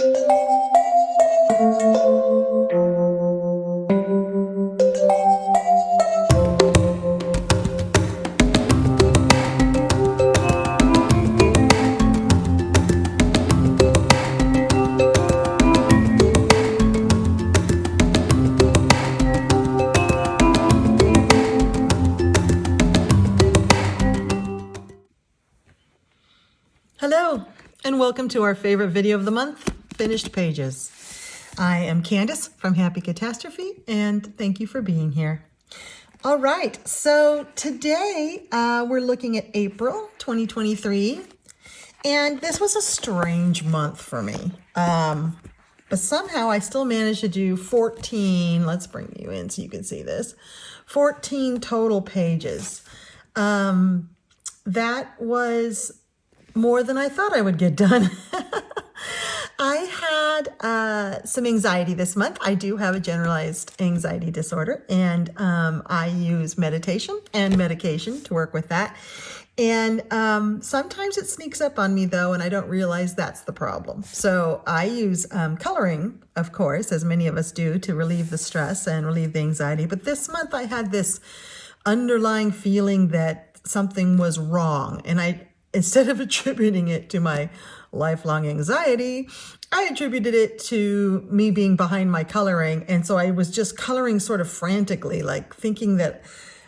Hello, and welcome to our favorite video of the month, Finished Pages. I am Candace from Happy Catastrophe, and thank you for being here. All right, so today we're looking at April 2023, and this was a strange month for me. But somehow I still managed to do 14, let's bring you in so you can see this, 14 total pages. That was more than I thought I would get done. I had some anxiety this month. I do have a generalized anxiety disorder, and I use meditation and medication to work with that. And sometimes it sneaks up on me though, and I don't realize that's the problem. So I use coloring, of course, as many of us do, to relieve the stress and relieve the anxiety. But this month I had this underlying feeling that something was wrong, and instead of attributing it to my lifelong anxiety, I attributed it to me being behind my coloring. And so I was just coloring sort of frantically, like thinking that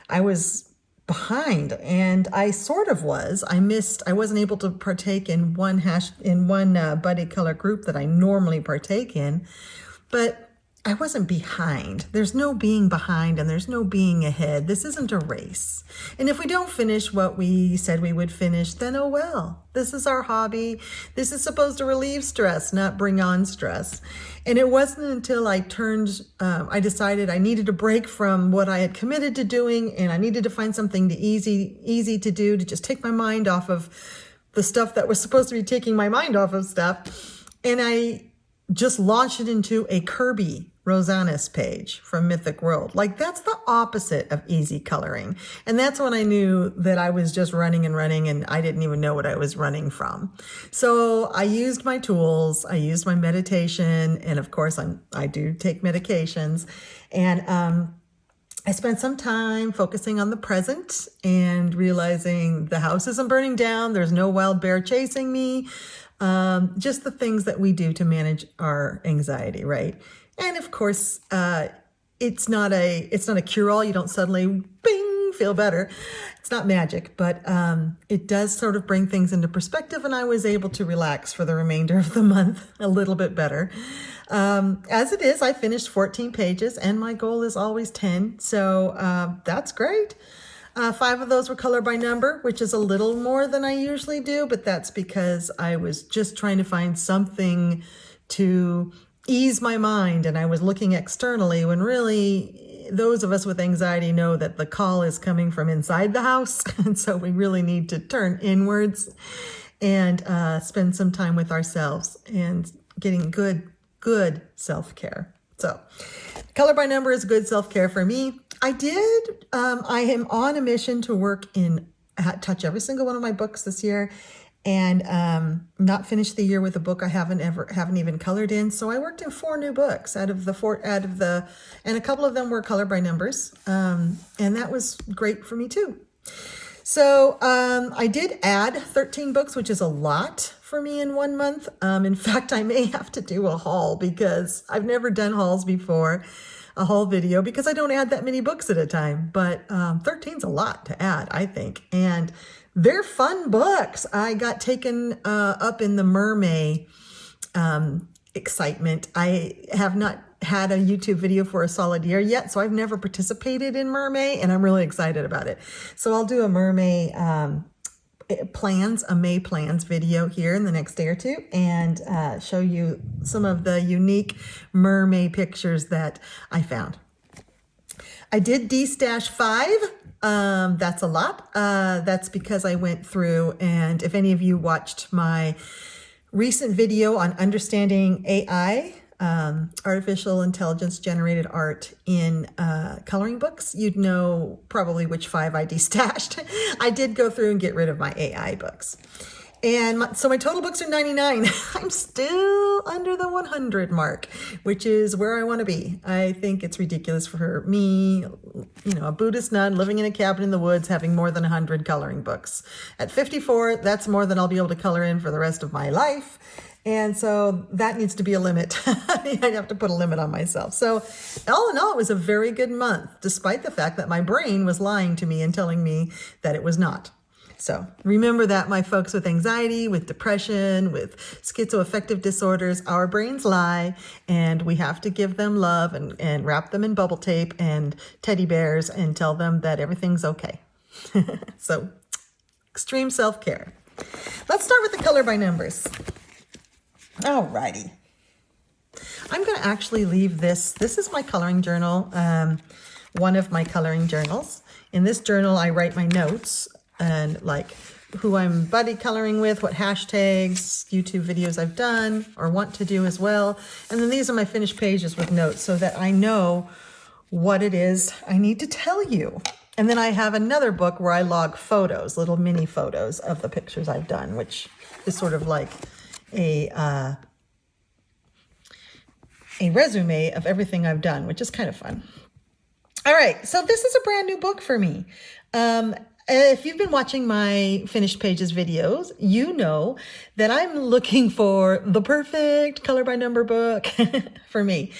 I was behind, and I sort of was. I wasn't able to partake in one buddy color group that I normally partake in, but I wasn't behind. There's no being behind and there's no being ahead. This isn't a race. And if we don't finish what we said we would finish, then oh well. This is our hobby. This is supposed to relieve stress, not bring on stress. And it wasn't until I decided I needed a break from what I had committed to doing, and I needed to find something easy to do, to just take my mind off of the stuff that was supposed to be taking my mind off of stuff. And I just launched it into a Kirby Rosanis page from Mythic World. Like, that's the opposite of easy coloring. And that's when I knew that I was just running and I didn't even know what I was running from. So I used my tools, I used my meditation, and of course I do take medications. And I spent some time focusing on the present and realizing the house isn't burning down. There's no wild bear chasing me. Just the things that we do to manage our anxiety, right? And of course, it's not a cure-all. You don't suddenly, bing, feel better. It's not magic, but it does sort of bring things into perspective, and I was able to relax for the remainder of the month a little bit better. As it is, I finished 14 pages, and my goal is always 10, so that's great. 5 of those were color by number, which is a little more than I usually do, but that's because I was just trying to find something to ease my mind, and I was looking externally, when really those of us with anxiety know that the call is coming from inside the house. And so we really need to turn inwards and spend some time with ourselves and getting good self-care. So color by number is good self-care for me. I am on a mission to touch every single one of my books this year, and not finish the year with a book I haven't even colored in. So I worked in 4 new books and a couple of them were color by numbers, and that was great for me too. So I did add 13 books, which is a lot for me in 1 month. In fact, I may have to do a haul, because I've never done hauls before, a haul video, because I don't add that many books at a time. But 13's a lot to add, I think. And they're fun books. I got taken up in the mermaid excitement. I have not had a YouTube video for a solid year yet, so I've never participated in mermaid, and I'm really excited about it. So I'll do a mermaid May plans video here in the next day or two, and show you some of the unique mermaid pictures that I found. I did de-stash 5. That's a lot. That's because I went through, and if any of you watched my recent video on understanding AI, artificial intelligence generated art in coloring books, you'd know probably which 5 I de-stashed. I did go through and get rid of my AI books. So my total books are 99. I'm still under the 100 mark, which is where I want to be. I think it's ridiculous for me, a Buddhist nun living in a cabin in the woods, having more than 100 coloring books. At 54, that's more than I'll be able to color in for the rest of my life. And so that needs to be a limit. I have to put a limit on myself. So all in all, it was a very good month, despite the fact that my brain was lying to me and telling me that it was not. So remember that, my folks, with anxiety, with depression, with schizoaffective disorders, our brains lie, and we have to give them love and wrap them in bubble tape and teddy bears and tell them that everything's okay. So extreme self-care. Let's start with the color by numbers. Alrighty. I'm going to actually leave this. This is my coloring journal, one of my coloring journals. In this journal, I write my notes and like who I'm buddy coloring with, what hashtags, YouTube videos I've done or want to do as well. And then these are my finished pages with notes so that I know what it is I need to tell you. And then I have another book where I log photos, little mini photos of the pictures I've done, which is sort of like a resume of everything I've done, which is kind of fun. All right, so this is a brand new book for me. If you've been watching my finished pages videos, you know that I'm looking for the perfect color by number book for me.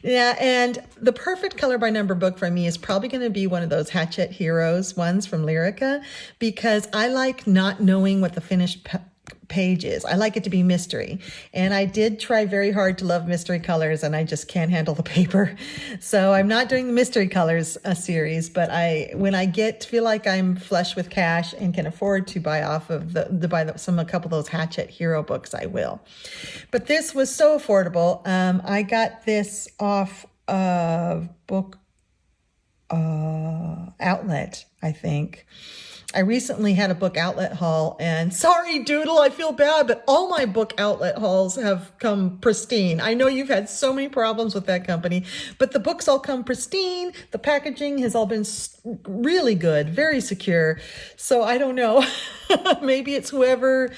Yeah, and the perfect color by number book for me is probably going to be one of those Hatchet Heroes ones from Lyrica, because I like not knowing what the finished page is. I like it to be mystery. And I did try very hard to love mystery colors, and I just can't handle the paper. So I'm not doing the mystery colors series, but when I feel like I'm flush with cash and can afford to buy off of a couple of those Hatchet Hero books, I will. But this was so affordable. I got this off of Book Outlet, I think. I recently had a book outlet haul, and sorry, Doodle, I feel bad, but all my book outlet hauls have come pristine. I know you've had so many problems with that company, but the books all come pristine. The packaging has all been really good, very secure. So I don't know. Maybe it's whatever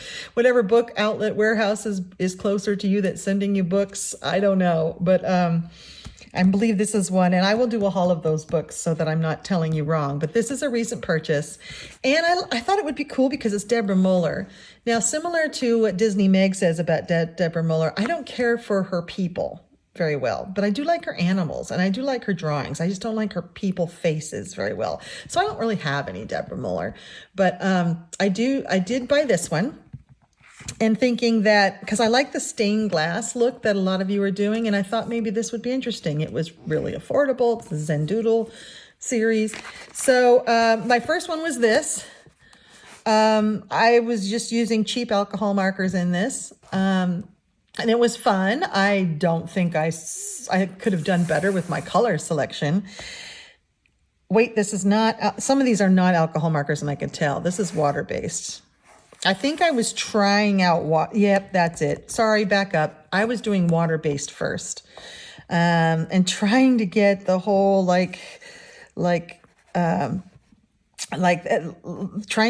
book outlet warehouse is closer to you that's sending you books. I don't know, but I believe this is one, and I will do a haul of those books so that I'm not telling you wrong. But this is a recent purchase, and I thought it would be cool because it's Deborah Muller. Now, similar to what Disney Meg says about Deborah Muller, I don't care for her people very well, but I do like her animals, and I do like her drawings. I just don't like her people faces very well. So I don't really have any Deborah Muller, but I did buy this one. And thinking that, because I like the stained glass look that a lot of you are doing, and I thought maybe this would be interesting. It was really affordable. It's the Zen Doodle series. So my first one was this. I was just using cheap alcohol markers in this, and it was fun. I don't think I could have done better with my color selection. Wait, this is not, some of these are not alcohol markers, and I can tell. This is water-based. I think I was trying out, yep, that's it. Sorry, back up. I was doing water-based first, and trying to get the whole trying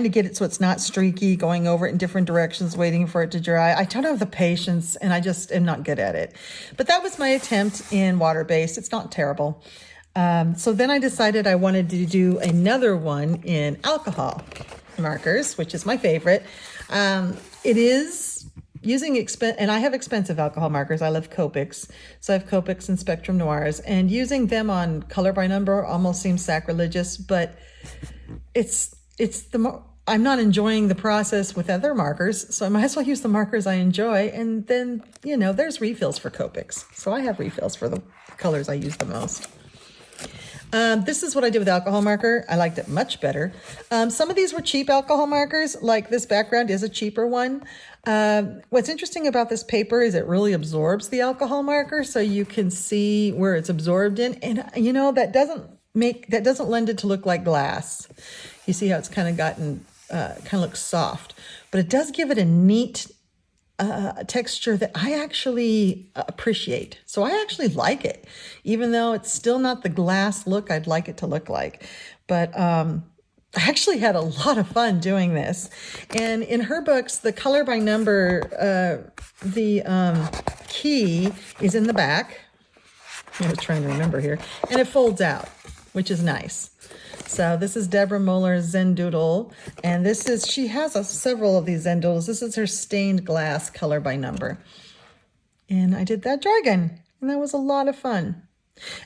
to get it so it's not streaky, going over it in different directions, waiting for it to dry. I don't have the patience, and I just am not good at it. But that was my attempt in water-based. It's not terrible. So then I decided I wanted to do another one in alcohol markers, which is my favorite. It is using and I have expensive alcohol markers. I love Copics. So I have Copics and Spectrum Noirs, and using them on color by number almost seems sacrilegious, but I'm not enjoying the process with other markers, so I might as well use the markers I enjoy. And then, there's refills for Copics. So I have refills for the colors I use the most. This is what I did with alcohol marker. I liked it much better. Some of these were cheap alcohol markers, like this background is a cheaper one. What's interesting about this paper is it really absorbs the alcohol marker, so you can see where it's absorbed in. And that doesn't lend it to look like glass. You see how it's kind of looks soft, but it does give it a neat texture that I actually appreciate. So I actually like it, even though it's still not the glass look I'd like it to look like. But I actually had a lot of fun doing this. And in her books, the color by number, the key is in the back. I was trying to remember here. And it folds out, which is nice. So this is Deborah Muller's Zen Doodle. And this is, she has several of these Zen Doodles. This is her stained glass color by number. And I did that dragon. And that was a lot of fun.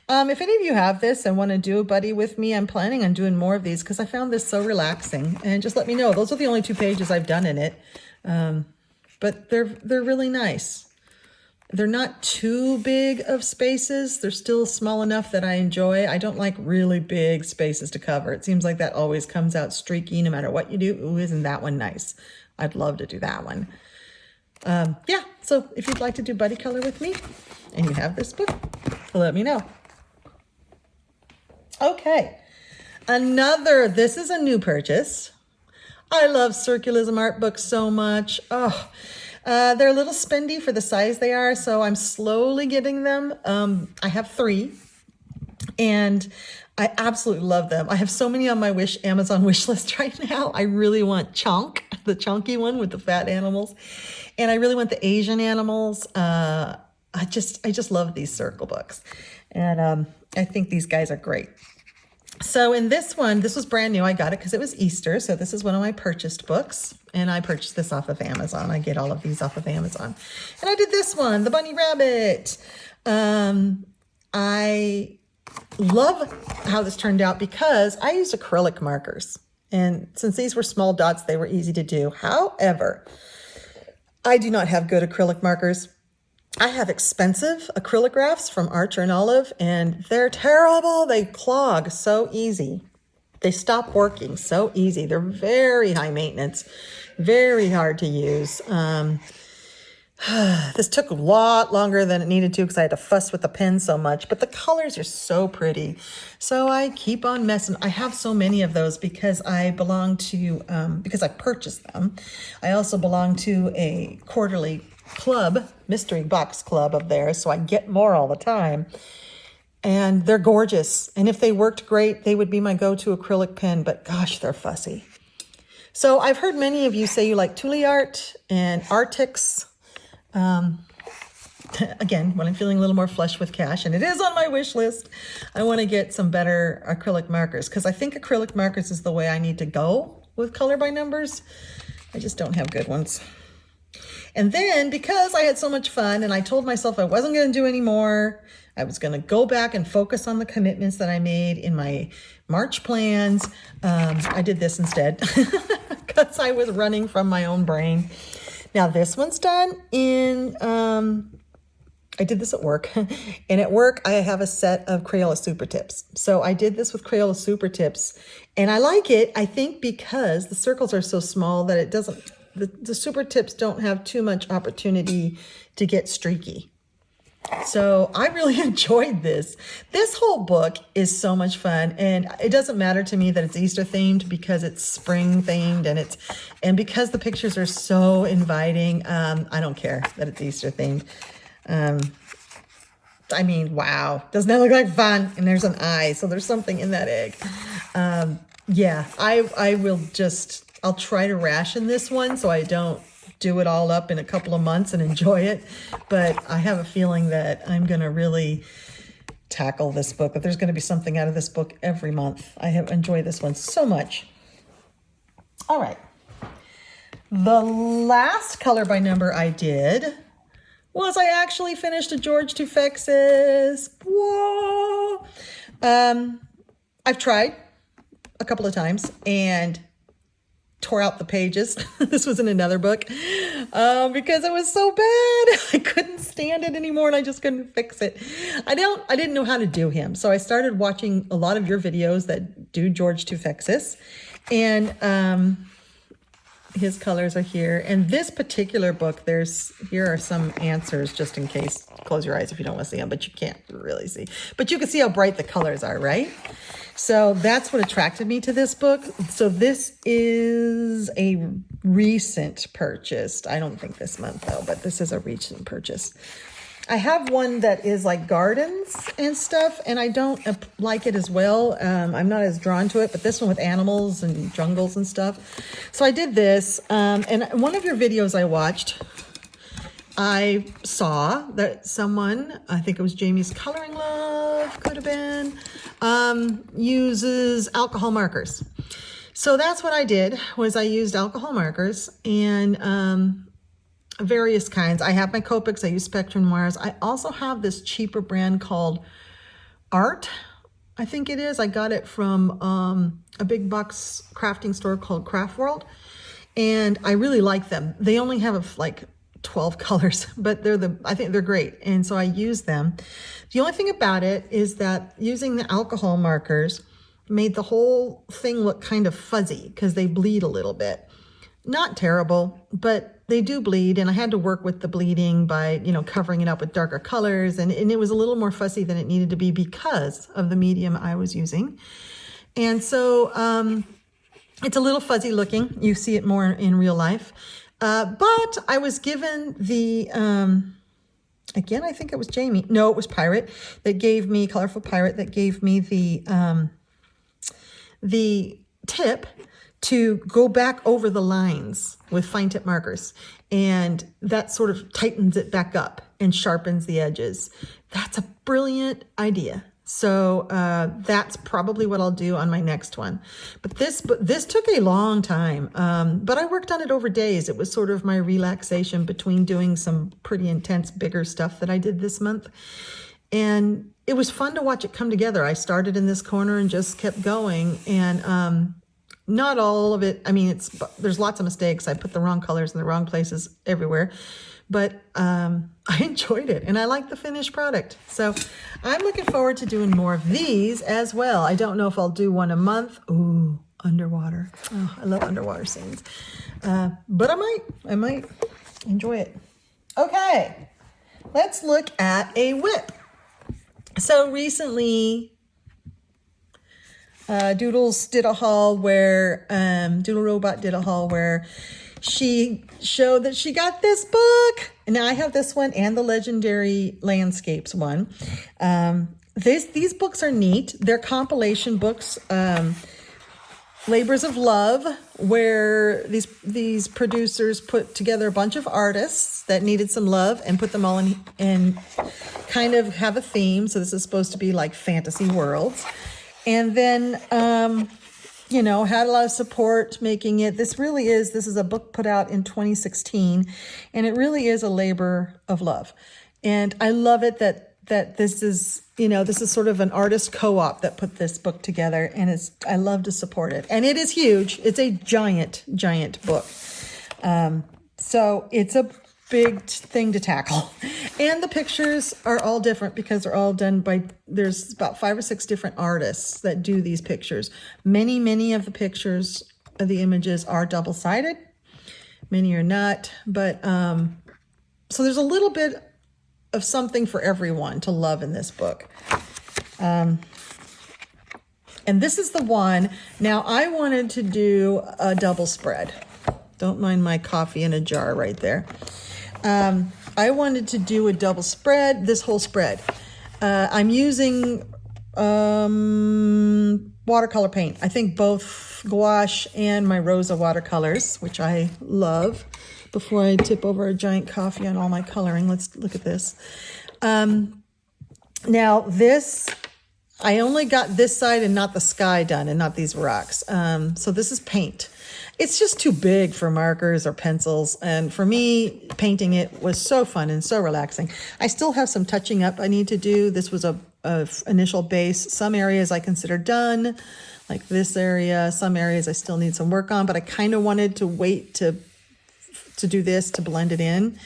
If any of you have this and want to do a buddy with me, I'm planning on doing more of these because I found this so relaxing. And just let me know. Those are the only 2 pages I've done in it. But they're really nice. They're not too big of spaces. They're still small enough that I enjoy. I don't like really big spaces to cover. It seems like that always comes out streaky no matter what you do. Ooh, isn't that one nice? I'd love to do that one. Yeah, so if you'd like to do buddy color with me and you have this book, let me know. Okay, this is a new purchase. I love Circularism art books so much. Oh, they're a little spendy for the size they are, so I'm slowly getting them. I have 3, and I absolutely love them. I have so many on my Amazon wish list right now. I really want Chunk, the chunky one with the fat animals, and I really want the Asian animals. I just love these circle books, and I think these guys are great. So in this one, this was brand new. I got it because it was Easter. So this is one of my purchased books, and I purchased this off of Amazon. I get all of these off of Amazon. And I did this one, the bunny rabbit. I love how this turned out because I used acrylic markers. And since these were small dots, they were easy to do. However, I do not have good acrylic markers. I have expensive acryligraphs from Archer and Olive, and they're terrible. They clog so easy. They stop working so easy. They're very high maintenance, very hard to use. This took a lot longer than it needed to because I had to fuss with the pen so much, but the colors are so pretty. So I keep on messing. I have so many of those because I belong to, because I purchased them. I also belong to a quarterly club, mystery box club of theirs, so I get more all the time. And they're gorgeous. And if they worked great, they would be my go-to acrylic pen, but gosh, they're fussy. So I've heard many of you say you like Tule art and Artix. Again, when I'm feeling a little more flush with cash, and it is on my wish list, I want to get some better acrylic markers because I think acrylic markers is the way I need to go with color by numbers. I just don't have good ones. And then because I had so much fun and I told myself I wasn't going to do any more, I was going to go back and focus on the commitments that I made in my March plans. I did this instead because I was running from my own brain. Now this one's done in, I did this at work, and at work I have a set of Crayola Super Tips. So I did this with Crayola Super Tips, and I like it, I think, because the circles are so small that it doesn't, the Super Tips don't have too much opportunity to get streaky. So I really enjoyed this. This whole book is so much fun, and it doesn't matter to me that it's Easter themed because it's spring themed, and because the pictures are so inviting. I don't care that it's Easter themed. I mean, wow, doesn't that look like fun? And there's an eye, so there's something in that egg. Yeah, I'll try to ration this one so I don't do it all up in a couple of months and enjoy it. But I have a feeling that I'm going to really tackle this book, that there's going to be something out of this book every month. I have enjoyed this one so much. All right. The last color by number I did was I actually finished a George Tufexis. Whoa! I've tried a couple of times and tore out the pages. This was in another book because it was so bad. I couldn't stand it anymore and I just couldn't fix it. I didn't know how to do him. So I started watching a lot of your videos that do George Tufexis, and his colors are here. And this particular book, here are some answers just in case. Close your eyes if you don't want to see them, but you can't really see. But you can see how bright the colors are, right? So that's what attracted me to this book. So this is a recent purchase. I don't think this month though, but this is a recent purchase. I have one that is like gardens and stuff, and I don't like it as well. I'm not as drawn to it, but this one with animals and jungles and stuff. So I did this, and one of your videos I watched, I saw that someone, I think it was Jamie's Coloring Love, could have been, uses alcohol markers. So that's what I did, was I used alcohol markers and various kinds. I have my Copics, I use Spectrum Noirs. I also have this cheaper brand called Art, I think it is. I got it from a big box crafting store called Craft World, and I really like them. They only have like 12 colors, but I think they're great, and so I use them. The only thing about it is that using the alcohol markers made the whole thing look kind of fuzzy because they bleed a little bit. Not terrible, but they do bleed, and I had to work with the bleeding by, covering it up with darker colors, and it was a little more fussy than it needed to be because of the medium I was using. And so it's a little fuzzy looking. You see it more in real life. But I was given the, again, I think it was Jamie. No, it was Pirate that gave me, Colorful Pirate, that gave me the tip to go back over the lines with fine tip markers. And that sort of tightens it back up and sharpens the edges. That's a brilliant idea. So that's probably what I'll do on my next one. But this took a long time, but I worked on it over days. It was sort of my relaxation between doing some pretty intense, bigger stuff that I did this month. And it was fun to watch it come together. I started in this corner and just kept going. And not all of it, I mean, there's lots of mistakes. I put the wrong colors in the wrong places everywhere. But I enjoyed it, and I like the finished product. So I'm looking forward to doing more of these as well. I don't know if I'll do one a month. Ooh, underwater. Oh, I love underwater scenes. But I might enjoy it. Okay, let's look at a whip. So recently, Doodles did a haul where, Doodle Robot did a haul where she showed that she got this book. And now I have this one and the Legendary Landscapes one. These books are neat. They're compilation books, labors of love, where these producers put together a bunch of artists that needed some love and put them all in and kind of have a theme. So this is supposed to be like fantasy worlds. And then, had a lot of support making it. This is a book put out in 2016, and it really is a labor of love. And I love it that this is, this is sort of an artist co-op that put this book together, and I love to support it. And it is huge. It's a giant, giant book. So it's a big thing to tackle. And the pictures are all different because they're all done there's about 5 or 6 different artists that do these pictures. Many of the pictures of the images are double-sided. Many are not, but so there's a little bit of something for everyone to love in this book. And this is the one. Now, I wanted to do a double spread. Don't mind my coffee in a jar right there. I wanted to do a double spread, this whole spread. I'm using watercolor paint. I think both gouache and my Rosa watercolors, which I love. Before I tip over a giant coffee on all my coloring, let's look at this. Now this, I only got this side and not the sky done and not these rocks. So this is paint. It's just too big for markers or pencils. And for me, painting it was so fun and so relaxing. I still have some touching up I need to do. This was a initial base. Some areas I consider done, like this area. Some areas I still need some work on, but I kind of wanted to wait to do this to blend it in.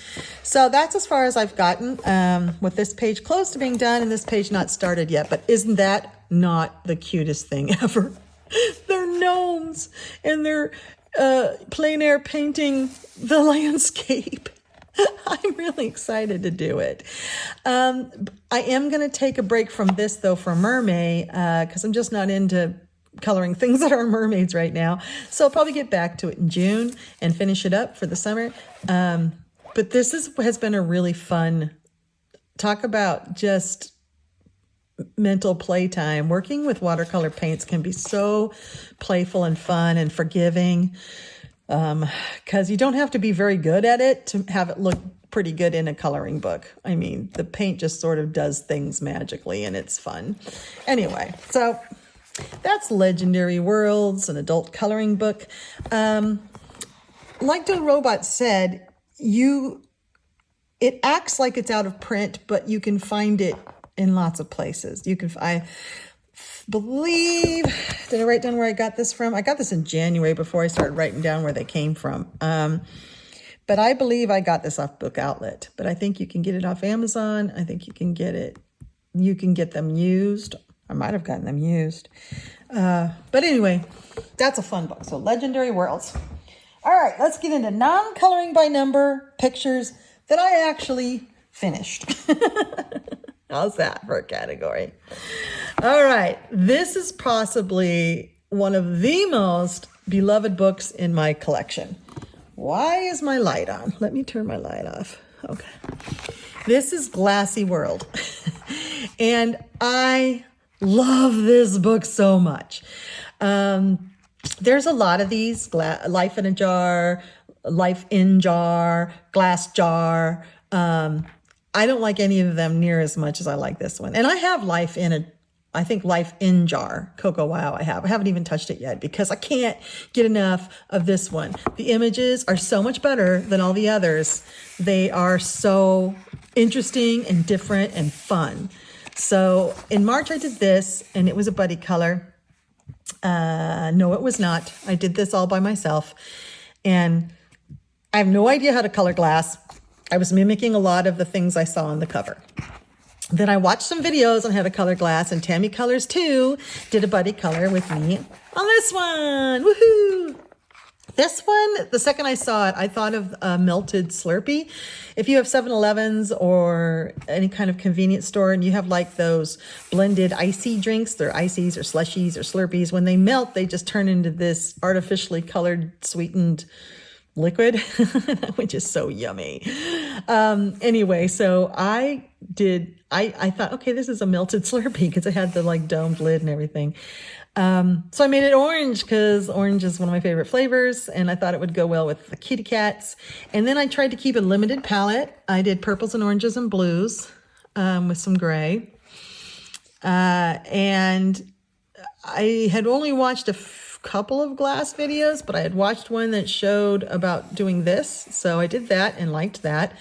So that's as far as I've gotten with this page close to being done and this page not started yet. But isn't that not the cutest thing ever? They're gnomes and they're plein air painting the landscape. I'm really excited to do it. I am going to take a break from this though for mermaid because I'm just not into coloring things that are mermaids right now. So I'll probably get back to it in June and finish it up for the summer. But this has been a really fun talk about just mental playtime. Working with watercolor paints can be so playful and fun and forgiving, because you don't have to be very good at it to have it look pretty good in a coloring book. I mean, the paint just sort of does things magically, and it's fun. Anyway, so that's Legendary Worlds, an adult coloring book. Like the robot said, it acts like it's out of print, but you can find it in lots of places. I believe, did I write down where I got this from? I got this in January before I started writing down where they came from. But I believe I got this off Book Outlet, but I think you can get it off Amazon. I think you can get them used. I might have gotten them used. But anyway, that's a fun book. So Legendary Worlds. All right, let's get into non-coloring by number pictures that I actually finished. How's that for a category? All right, this is possibly one of the most beloved books in my collection. Why is my light on? Let me turn my light off. Okay. This is Glassy World. And I love this book so much. There's a lot of these, Life in a Jar, Life in Jar, Glass Jar. I don't like any of them near as much as I like this one. And I have Life in Jar, Cocoa Wow I haven't even touched it yet because I can't get enough of this one. The images are so much better than all the others. They are so interesting and different and fun. So in March I did this, and it was a buddy color. No, it was not. I did this all by myself, and I have no idea how to color glass. I was mimicking a lot of the things I saw on the cover. Then I watched some videos on how to color glass, and Tammy Colors 2 did a buddy color with me on this one. Woohoo! This one, the second I saw it, I thought of a melted Slurpee. If you have 7-Elevens or any kind of convenience store and you have like those blended icy drinks, they're ices or slushies or Slurpees, when they melt, they just turn into this artificially colored, sweetened liquid, which is so yummy. Anyway, so I thought, okay, this is a melted Slurpee because it had the like domed lid and everything. So I made it orange because orange is one of my favorite flavors, and I thought it would go well with the kitty cats. And then I tried to keep a limited palette. I did purples and oranges and blues with some gray. And I had only watched a couple of glass videos, but I had watched one that showed about doing this. So I did that and liked that.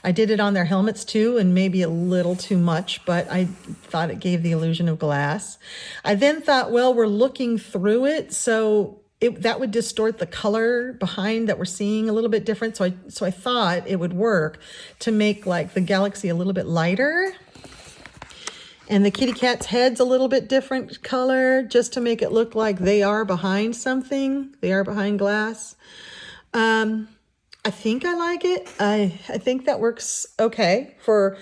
I did it on their helmets too, and maybe a little too much, but I thought it gave the illusion of glass. I then thought, well, we're looking through it, so that would distort the color behind that we're seeing a little bit different. So I thought it would work to make like the galaxy a little bit lighter and the kitty cat's head's a little bit different color, just to make it look like they are behind something. They are behind glass. I think I like it. I think that works okay for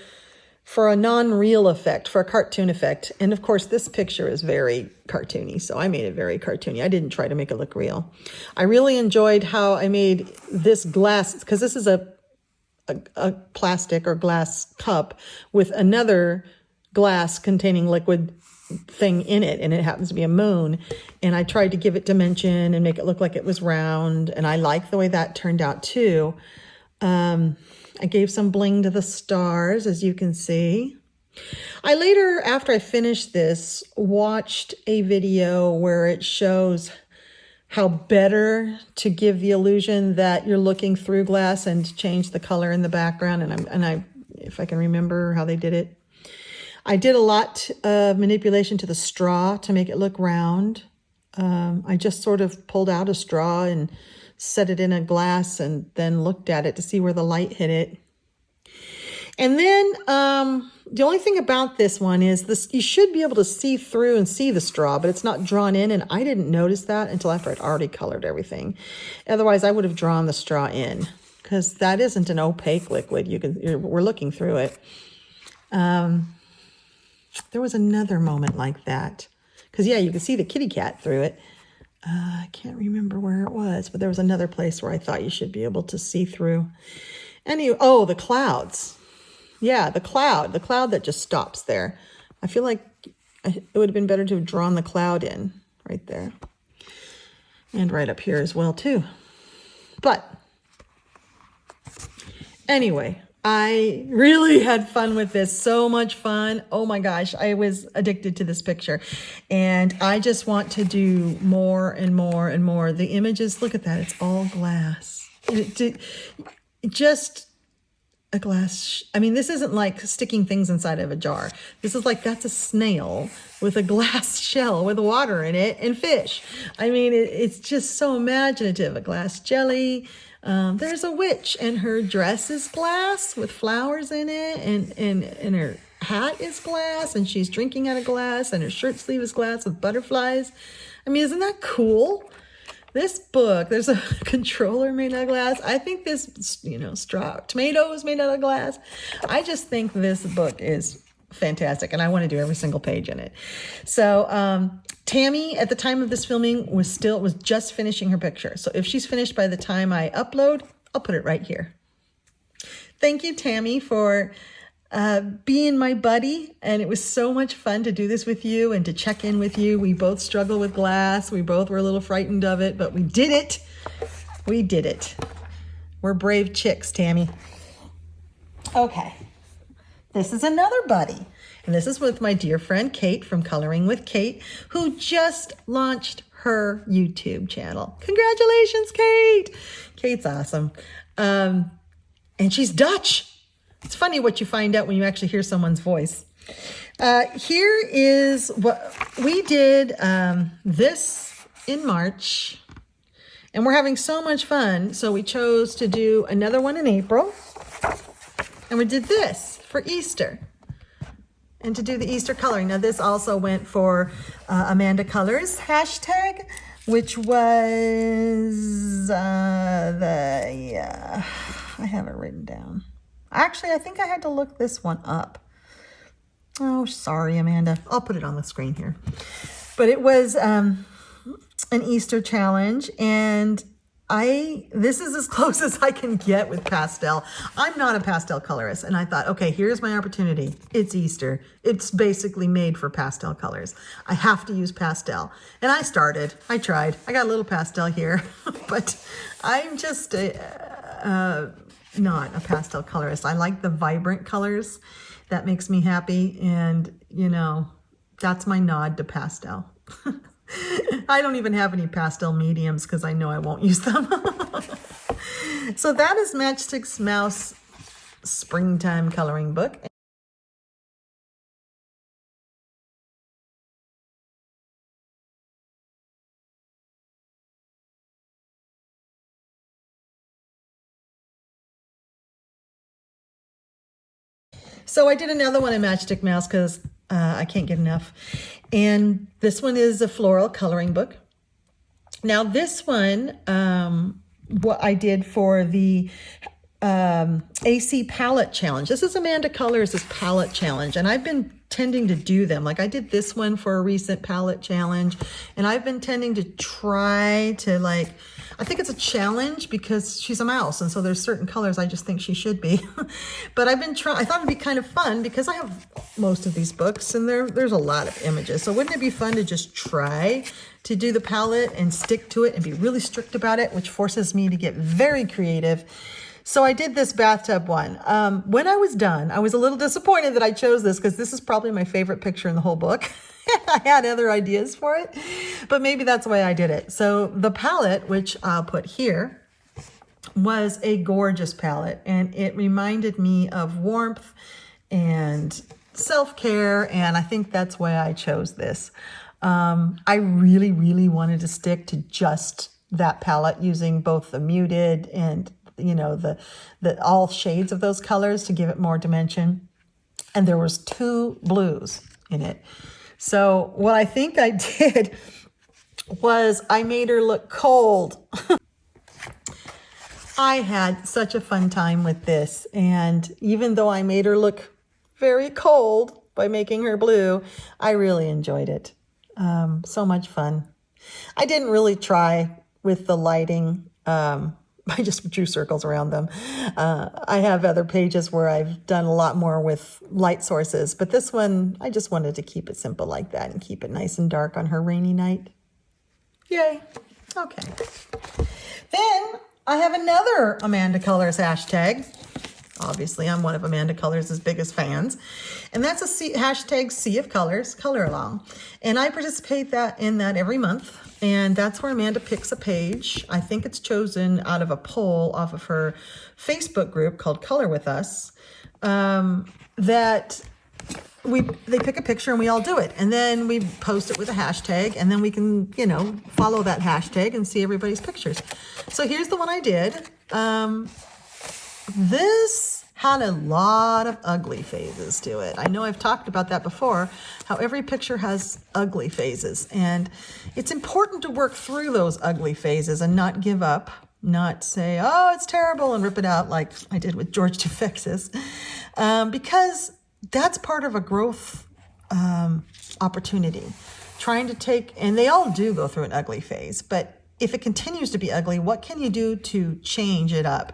a non-real effect, for a cartoon effect. And of course, this picture is very cartoony, so I made it very cartoony. I didn't try to make it look real. I really enjoyed how I made this glass, because this is a plastic or glass cup with another glass containing liquid thing in it, and it happens to be a moon, and I tried to give it dimension and make it look like it was round, and I like the way that turned out too. I gave some bling to the stars, as you can see. I later, after I finished this, watched a video where it shows how better to give the illusion that you're looking through glass and change the color in the background, and I if I can remember how they did it. I did a lot of manipulation to the straw to make it look round. I just sort of pulled out a straw and set it in a glass and then looked at it to see where the light hit it. And then the only thing about this one is this: you should be able to see through and see the straw, but it's not drawn in, and I didn't notice that until after I'd already colored everything. Otherwise, I would have drawn the straw in, because that isn't an opaque liquid. We're looking through it. There was another moment like that, because yeah, you could see the kitty cat through it. I can't remember where it was, but there was another place where I thought you should be able to see through. Anyway, oh, the clouds. Yeah, the cloud that just stops there. I feel like it would have been better to have drawn the cloud in right there. And right up here as well too. But anyway, I really had fun with this. So much fun. Oh my gosh, I was addicted to this picture. And I just want to do more and more and more. The images, look at that. It's all glass. Just a glass. I mean, this isn't like sticking things inside of a jar. This is like, that's a snail with a glass shell with water in it and fish. I mean, it's just so imaginative. A glass jelly. There's a witch and her dress is glass with flowers in it, and her hat is glass, and she's drinking out of glass, and her shirt sleeve is glass with butterflies. I mean, isn't that cool? This book, there's a controller made out of glass. I think this, tomatoes made out of glass. I just think this book is fantastic, and I want to do every single page in it. So Tammy, at the time of this filming, was just finishing her picture. So if she's finished by the time I upload, I'll put it right here. Thank you, Tammy, for being my buddy, and it was so much fun to do this with you and to check in with you. We both struggle with glass. We both were a little frightened of it, but we did it. We did it. We're brave chicks, Tammy. Okay. This is another buddy, and this is with my dear friend Kate from Coloring with Kate, who just launched her YouTube channel. Congratulations, Kate! Kate's awesome. And she's Dutch. It's funny what you find out when you actually hear someone's voice. Here is what we did this in March, and we're having so much fun, so we chose to do another one in April, and we did this for Easter, and to do the Easter coloring. Now this also went for Amanda Colors hashtag, which was I have it written down. Actually, I think I had to look this one up. Oh, sorry, Amanda. I'll put it on the screen here. But it was an Easter challenge, and this is as close as I can get with pastel. I'm not a pastel colorist, and I thought, okay, here's my opportunity. It's Easter. It's basically made for pastel colors. I have to use pastel. And I tried. I got a little pastel here, but I'm just not a pastel colorist. I like the vibrant colors. That makes me happy, and that's my nod to pastel. I don't even have any pastel mediums because I know I won't use them. So that is Matchstick's Mouse Springtime Coloring Book. So I did another one in Matchstick Mouse because I can't get enough. And this one is a floral coloring book. Now this one, what I did for the AC palette challenge. This is Amanda Colors' palette challenge, and I've been tending to do them. Like I did this one for a recent palette challenge, and I've been tending to try to I think it's a challenge because she's a mouse, and so there's certain colors I just think she should be. But I've been I thought it'd be kind of fun because I have most of these books, and there's a lot of images. So wouldn't it be fun to just try to do the palette and stick to it and be really strict about it, which forces me to get very creative. So I did this bathtub one. When I was done, I was a little disappointed that I chose this because this is probably my favorite picture in the whole book. I had other ideas for it, but maybe that's the way I did it. So the palette, which I'll put here, was a gorgeous palette, and it reminded me of warmth and self-care, and I think that's why I chose this. I really, really wanted to stick to just that palette using both the muted and the all shades of those colors to give it more dimension. And there was 2 blues in it. So what I think I did was I made her look cold. I had such a fun time with this. And even though I made her look very cold by making her blue, I really enjoyed it. So much fun. I didn't really try with the lighting I just drew circles around them. I have other pages where I've done a lot more with light sources, but this one, I just wanted to keep it simple like that and keep it nice and dark on her rainy night. Yay. Okay. Then I have another Amanda Colors hashtag. Obviously, I'm one of Amanda Colors' biggest fans. And that's a hashtag Sea of Colors, color along. And I participate in that every month. And that's where Amanda picks a page. I think it's chosen out of a poll off of her Facebook group called Color With Us. That they pick a picture and we all do it. And then we post it with a hashtag. And then we can, you know, follow that hashtag and see everybody's pictures. So here's the one I did. This had a lot of ugly phases to it. I know I've talked about that before, how every picture has ugly phases. And it's important to work through those ugly phases and not give up, not say, oh, it's terrible, and rip it out like I did with George Defexis, because that's part of a growth opportunity. Trying to take, and they all do go through an ugly phase, but if it continues to be ugly, what can you do to change it up?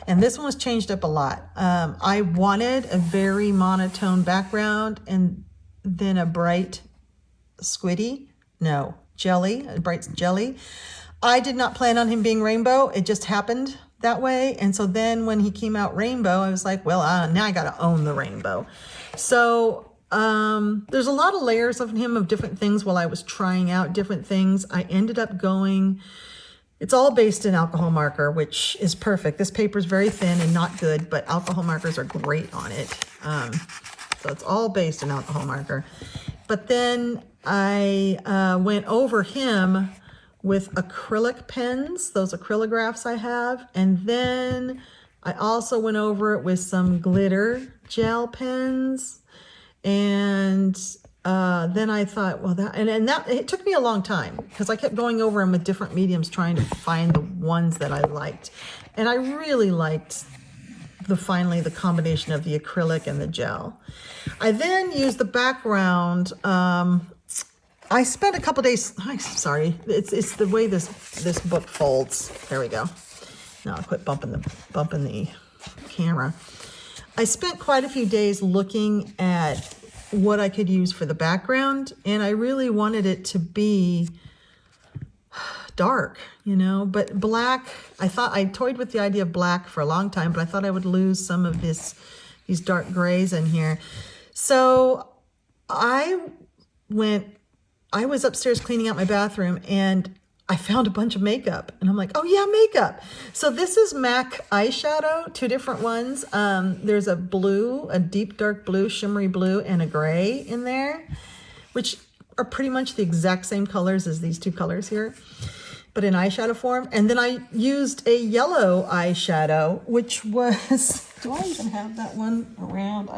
And this one was changed up a lot. I wanted a very monotone background and then a bright jelly, a bright jelly. I did not plan on him being rainbow. It just happened that way. And so then when he came out rainbow, I was like, well, now I got to own the rainbow. So there's a lot of layers of him of different things while I was trying out different things. I ended up it's all based in alcohol marker, which is perfect. This paper is very thin and not good, but alcohol markers are great on it. So it's all based in alcohol marker. But then I went over him with acrylic pens, those acrylographs I have. And then I also went over it with some glitter gel pens. And then I thought, well, that it took me a long time because I kept going over them with different mediums trying to find the ones that I liked. And I really liked finally the combination of the acrylic and the gel. I then used the background. I spent a couple days, sorry, it's the way this book folds. There we go. Now I'll quit bumping the camera. I spent quite a few days looking at what I could use for the background, and I really wanted it to be dark, you know, but black. I toyed with the idea of black for a long time, but I thought I would lose some of these dark grays in here. So I was upstairs cleaning out my bathroom and I found a bunch of makeup and I'm like, oh yeah, makeup. So this is MAC eyeshadow, 2 different ones. There's a blue, a deep dark blue, shimmery blue, and a gray in there, which are pretty much the exact same colors as these 2 colors here, but in eyeshadow form. And then I used a yellow eyeshadow, which was, do I even have that one around?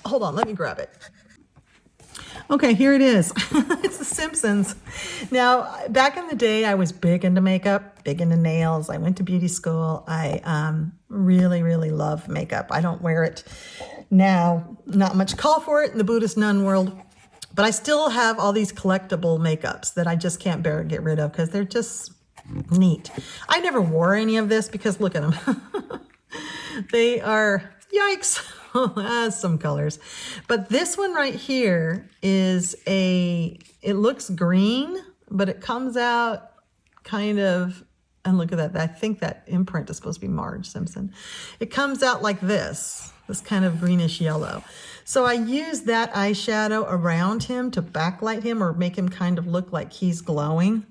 Hold on, let me grab it. Okay, here it is. It's The Simpsons. Now, back in the day, I was big into makeup, big into nails. I went to beauty school. I really, really love makeup. I don't wear it now. Not much call for it in the Buddhist nun world. But I still have all these collectible makeups that I just can't bear to get rid of because they're just neat. I never wore any of this because look at them. They are, yikes. Some colors. But this one right here is it looks green, but it comes out kind of, and look at that. I think that imprint is supposed to be Marge Simpson. It comes out like this kind of greenish yellow. So I use that eyeshadow around him to backlight him or make him kind of look like he's glowing.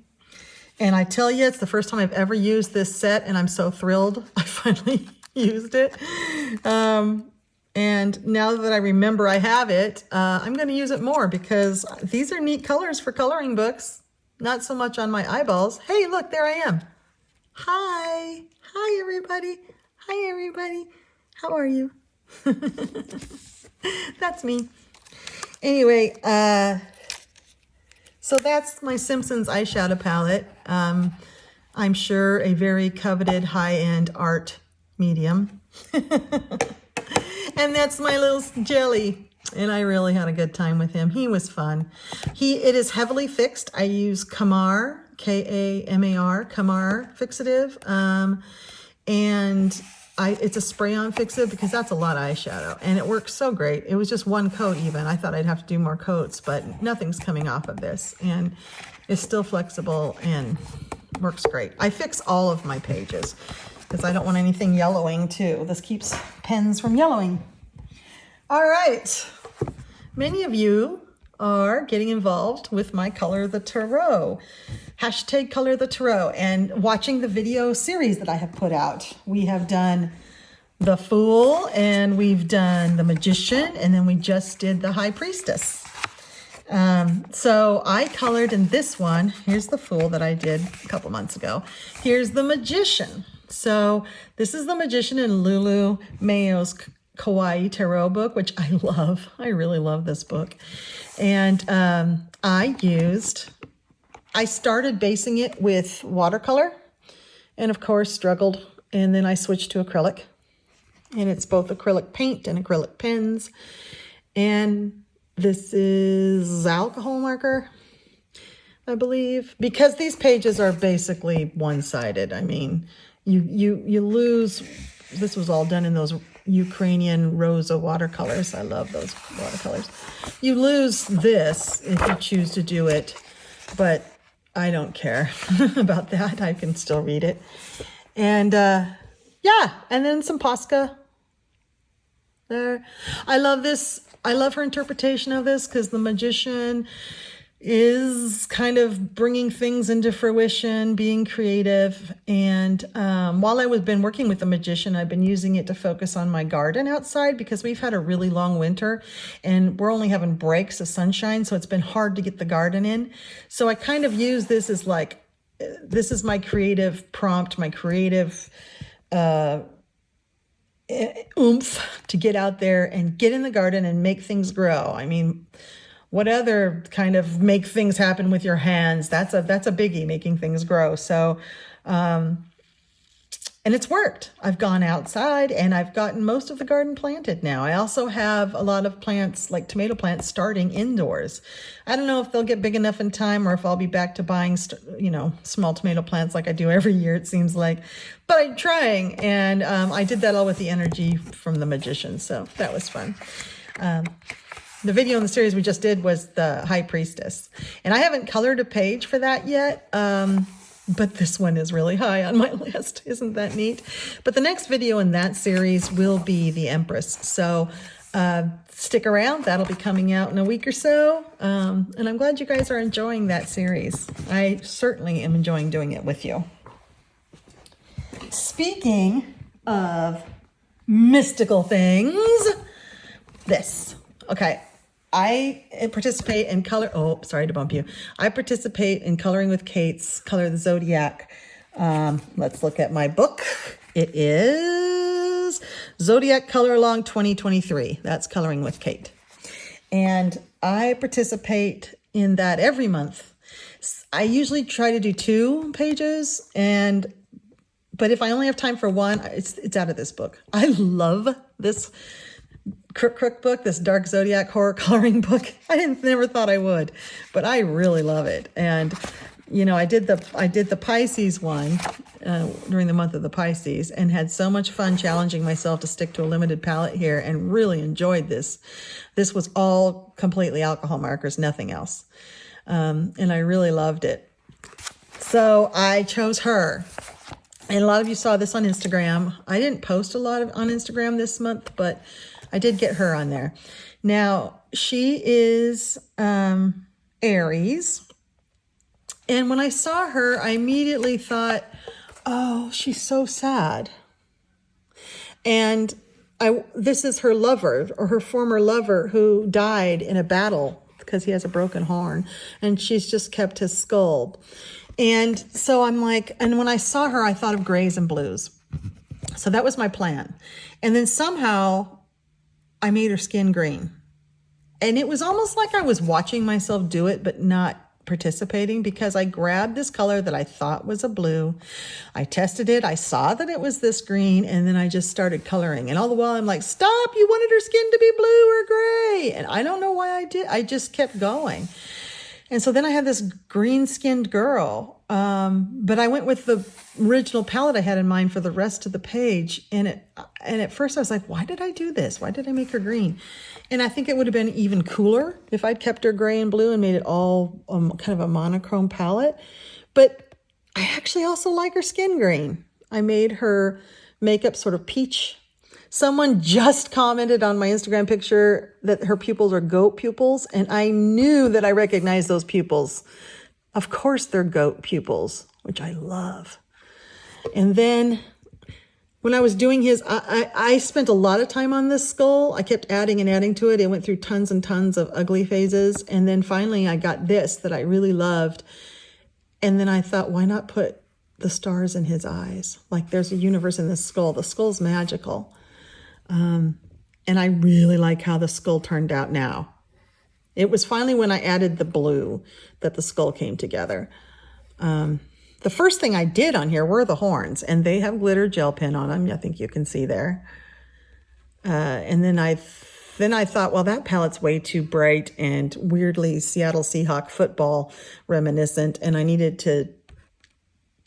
And I tell you, it's the first time I've ever used this set and I'm so thrilled I finally used it. And now that I remember I have it, I'm going to use it more because these are neat colors for coloring books. Not so much on my eyeballs. Hey, look, there I am. Hi. Hi, everybody. Hi, everybody. How are you? That's me. Anyway, so that's my Simpsons eyeshadow palette. I'm sure a very coveted high-end art medium. And that's my little jelly. And I really had a good time with him. He was fun. It is heavily fixed. I use Kamar Kamar, Kamar fixative. And it's a spray-on fixative because that's a lot of eyeshadow. And it works so great. It was just one coat even. I thought I'd have to do more coats, but nothing's coming off of this. And it's still flexible and works great. I fix all of my pages because I don't want anything yellowing too. This keeps pens from yellowing. All right. Many of you are getting involved with my Color the Tarot, hashtag Color the Tarot, and watching the video series that I have put out. We have done the Fool, and we've done the Magician, and then we just did the High Priestess. So I colored in this one. Here's the Fool that I did a couple months ago. Here's the Magician. So this is the Magician in Lulu Mayo's Kawaii Tarot book, which I love. I really love this book. And I started basing it with watercolor and of course struggled. And then I switched to acrylic, and it's both acrylic paint and acrylic pens. And this is alcohol marker, I believe, because these pages are basically one-sided. I mean, you lose, this was all done in those Ukrainian Rosa watercolors. I love those watercolors. You lose this if you choose to do it, but I don't care about that. I can still read it. And yeah, and then some Posca there. I love this. I love her interpretation of this because the Magician is kind of bringing things into fruition, being creative. And while I've been working with the Magician, I've been using it to focus on my garden outside because we've had a really long winter and we're only having breaks of sunshine. So it's been hard to get the garden in. So I kind of use this as like, this is my creative prompt, my creative oomph to get out there and get in the garden and make things grow. I mean, what other kind of make things happen with your hands? That's a biggie, making things grow. So, and it's worked. I've gone outside and I've gotten most of the garden planted now. I also have a lot of plants, like tomato plants, starting indoors. I don't know if they'll get big enough in time or if I'll be back to buying, small tomato plants like I do every year, it seems like. But I'm trying, and I did that all with the energy from the Magician, so that was fun. The video in the series we just did was the High Priestess. And I haven't colored a page for that yet, but this one is really high on my list. Isn't that neat? But the next video in that series will be the Empress. So stick around. That'll be coming out in a week or so. And I'm glad you guys are enjoying that series. I certainly am enjoying doing it with you. Speaking of mystical things, this. Okay. I participate in color. Oh, sorry to bump you. I participate in Coloring with Kate's Color the Zodiac. Let's look at my book. It is Zodiac Color Along 2023. That's Coloring with Kate. And I participate in that every month. I usually try to do 2 pages, but if I only have time for one, it's out of this book. I love this Crook book, this dark Zodiac horror coloring book. I never thought I would, but I really love it. And I did the Pisces one during the month of the Pisces and had so much fun challenging myself to stick to a limited palette here and really enjoyed this. This was all completely alcohol markers, nothing else. And I really loved it. So I chose her. And a lot of you saw this on Instagram. I didn't post a lot on Instagram this month, but I did get her on there. Now, she is Aries. And when I saw her, I immediately thought, oh, she's so sad. And this is her lover, or her former lover, who died in a battle because he has a broken horn. And she's just kept his skull. And so I'm like, and when I saw her, I thought of grays and blues. So that was my plan. And then somehow I made her skin green. And it was almost like I was watching myself do it, but not participating, because I grabbed this color that I thought was a blue. I tested it. I saw that it was this green, and then I just started coloring. And all the while I'm like, stop, you wanted her skin to be blue or gray. And I don't know why I did. I just kept going. And so then I had this green-skinned girl, but I went with the original palette I had in mind for the rest of the page. And at first I was like, why did I do this? Why did I make her green? And I think it would have been even cooler if I'd kept her gray and blue and made it all kind of a monochrome palette. But I actually also like her skin green. I made her makeup sort of peach. Someone just commented on my Instagram picture that her pupils are goat pupils, and I knew that I recognized those pupils. Of course they're goat pupils, which I love. And then when I was doing his, I spent a lot of time on this skull. I kept adding and adding to it. It went through tons and tons of ugly phases. And then finally I got this that I really loved. And then I thought, why not put the stars in his eyes? Like there's a universe in this skull. The skull's magical. And I really like how the skull turned out now. It was finally when I added the blue that the skull came together. The first thing I did on here were the horns, and they have glitter gel pen on them. I think you can see there. And then I thought, well, that palette's way too bright and weirdly Seattle Seahawk football reminiscent, and I needed to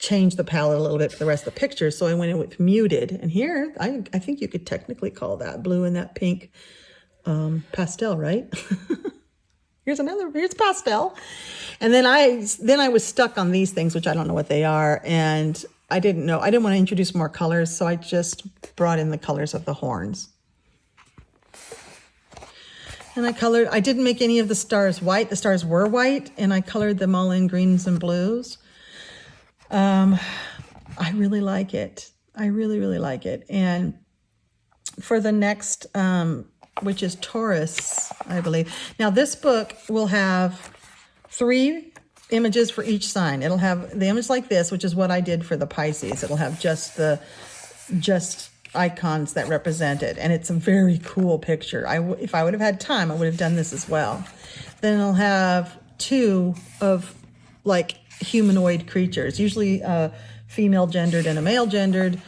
change the palette a little bit for the rest of the picture. So I went in with muted. And here, I think you could technically call that blue and that pink pastel, right? Here's pastel. And then I was stuck on these things, which I don't know what they are. And I didn't want to introduce more colors. So I just brought in the colors of the horns. And I didn't make any of the stars white. The stars were white, and I colored them all in greens and blues. I really like it. I really, really like it. And for the next, which is Taurus, I believe. Now this book will have 3 images for each sign. It'll have the image like this, which is what I did for the Pisces. It'll have just icons that represent it. And it's a very cool picture. If I would have had time, I would have done this as well. Then it'll have 2 of like humanoid creatures, usually female gendered and a male gendered.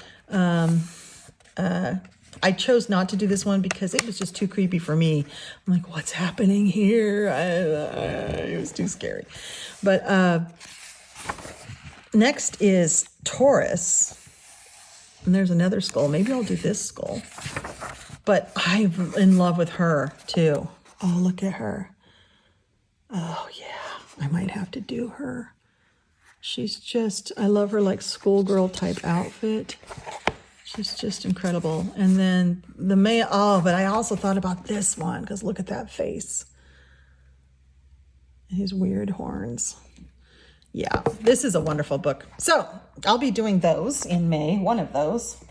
I chose not to do this one because it was just too creepy for me. I'm like, what's happening here? It was too scary. But next is Taurus. And there's another skull. Maybe I'll do this skull. But I'm in love with her too. Oh, look at her. Oh yeah, I might have to do her. She's just, I love her like schoolgirl type outfit. She's just incredible. And then the male, but I also thought about this one because look at that face. His weird horns. Yeah, this is a wonderful book. So I'll be doing those in May, one of those.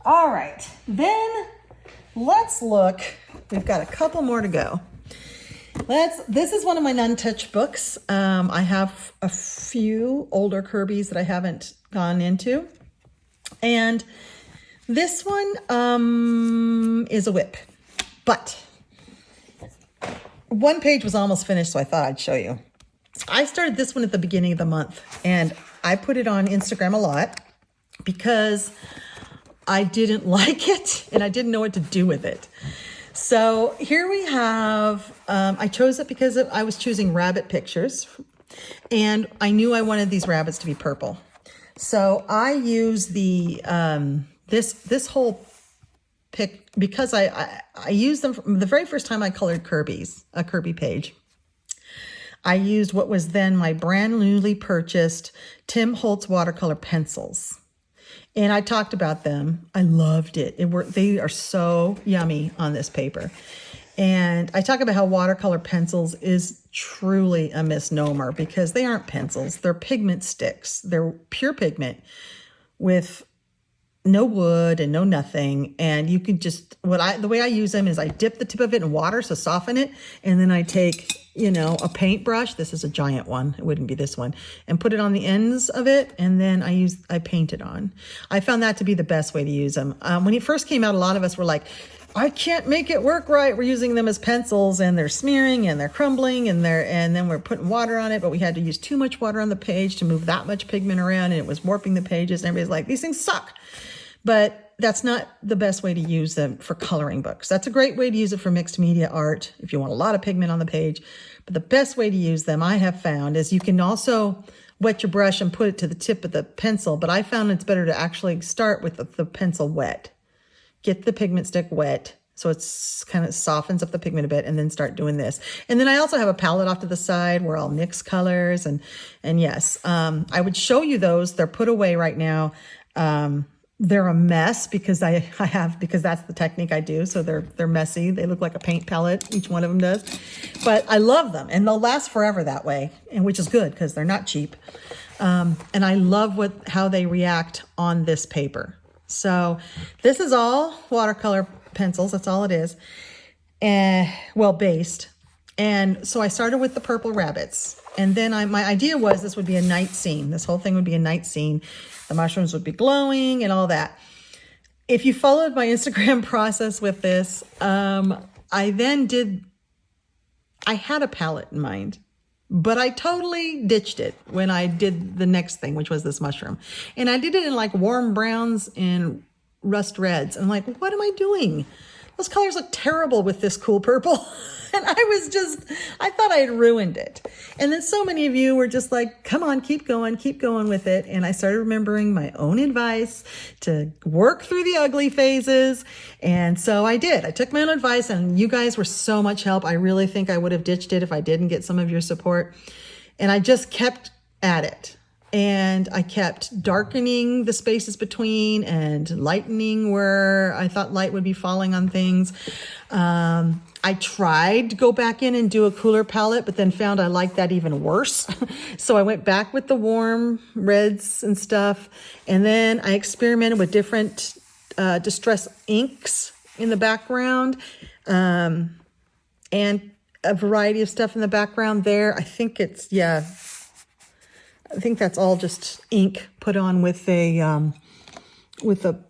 All right, then let's look. We've got a couple more to go. This is one of my non-touch books. I have a few older Kirby's that I haven't gone into. And this one is a whip. But one page was almost finished, so I thought I'd show you. I started this one at the beginning of the month, and I put it on Instagram a lot because I didn't like it, and I didn't know what to do with it. So here we have, I chose it because I was choosing rabbit pictures, and I knew I wanted these rabbits to be purple. So I use the, this whole pick, because I used them from the very first time I colored a Kirby page. I used what was then my brand newly purchased Tim Holtz watercolor pencils. And I talked about them. I loved it. They are so yummy on this paper. And I talk about how watercolor pencils is truly a misnomer because they aren't pencils. They're pigment sticks. They're pure pigment with no wood and no nothing. And you can just, the way I use them is I dip the tip of it in water to soften it. And then I take, a paintbrush. This is a giant one. It wouldn't be this one. And put it on the ends of it. And then I paint it on. I found that to be the best way to use them. When it first came out, a lot of us were like, I can't make it work right. We're using them as pencils and they're smearing and they're crumbling and then we're putting water on it, but we had to use too much water on the page to move that much pigment around and it was warping the pages and everybody's like, these things suck. But that's not the best way to use them for coloring books. That's a great way to use it for mixed media art if you want a lot of pigment on the page. But the best way to use them, I have found, is you can also wet your brush and put it to the tip of the pencil. But I found it's better to actually start with the pencil wet. Get the pigment stick wet so it's kind of softens up the pigment a bit, and then start doing this. And then I also have a palette off to the side where I'll mix colors. And yes, I would show you those. They're put away right now. They're a mess because because that's the technique I do. So they're messy. They look like a paint palette. Each one of them does, but I love them and they'll last forever that way. And which is good because they're not cheap. And I love how they react on this paper. So this is all watercolor pencils. That's all it is. Well, based. And so I started with the purple rabbits. And then my idea was this would be a night scene. This whole thing would be a night scene. The mushrooms would be glowing and all that. If you followed my Instagram process with this, I had a palette in mind, but I totally ditched it when I did the next thing, which was this mushroom. And I did it in like warm browns and rust reds. I'm like, what am I doing? Those colors look terrible with this cool purple. And I thought I had ruined it. And then so many of you were just like, come on, keep going with it. And I started remembering my own advice to work through the ugly phases. And so I did. I took my own advice, and you guys were so much help. I really think I would have ditched it if I didn't get some of your support. And I just kept at it. And I kept darkening the spaces between and lightening where I thought light would be falling on things. I tried to go back in and do a cooler palette, but then found I liked that even worse. So I went back with the warm reds and stuff. And then I experimented with different distress inks in the background, and a variety of stuff in the background there. I think that's all just ink put on with a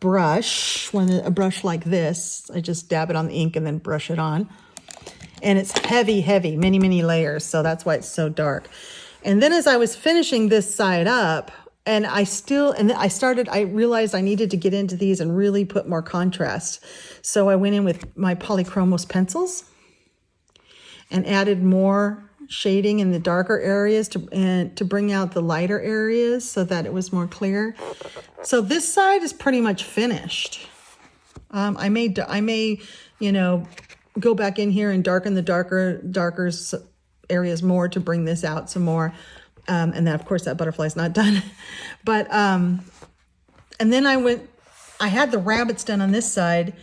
brush. A brush like this, I just dab it on the ink and then brush it on. And it's heavy, many, many layers. So that's why it's so dark. And then as I was finishing this side up, I realized I needed to get into these and really put more contrast. So I went in with my polychromos pencils and added more shading in the darker areas to bring out the lighter areas so that it was more clear. So this side is pretty much finished. I may go back in here and darken the darker areas more to bring this out some more. And then of course that butterfly's not done. But, and then I had the rabbits done on this side.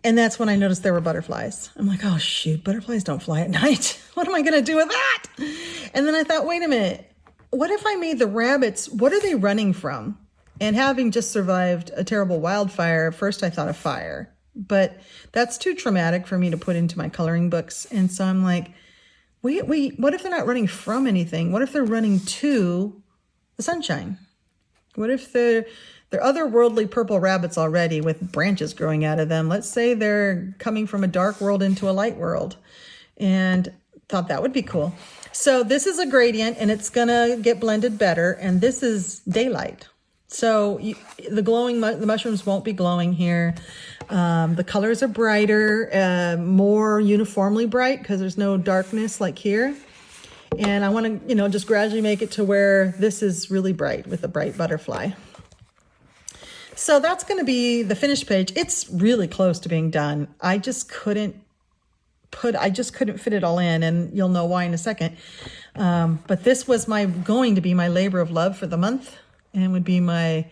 And that's when I noticed there were butterflies. I'm like, oh shoot, butterflies don't fly at night. What am I going to do with that? And then I thought, wait a minute, what if I made the rabbits, what are they running from? And having just survived a terrible wildfire, at first I thought of fire, but that's too traumatic for me to put into my coloring books. And so I'm like, wait, what if they're not running from anything? What if they're running to the sunshine? What if they're otherworldly purple rabbits already with branches growing out of them? Let's say they're coming from a dark world into a light world, and thought that would be cool. So this is a gradient and it's gonna get blended better. And this is daylight. So the mushrooms won't be glowing here. The colors are brighter, more uniformly bright because there's no darkness like here. And I want to, just gradually make it to where this is really bright with a bright butterfly. So that's going to be the finished page. It's really close to being done. I just couldn't fit it all in, and you'll know why in a second. But this was going to be my labor of love for the month, and would be my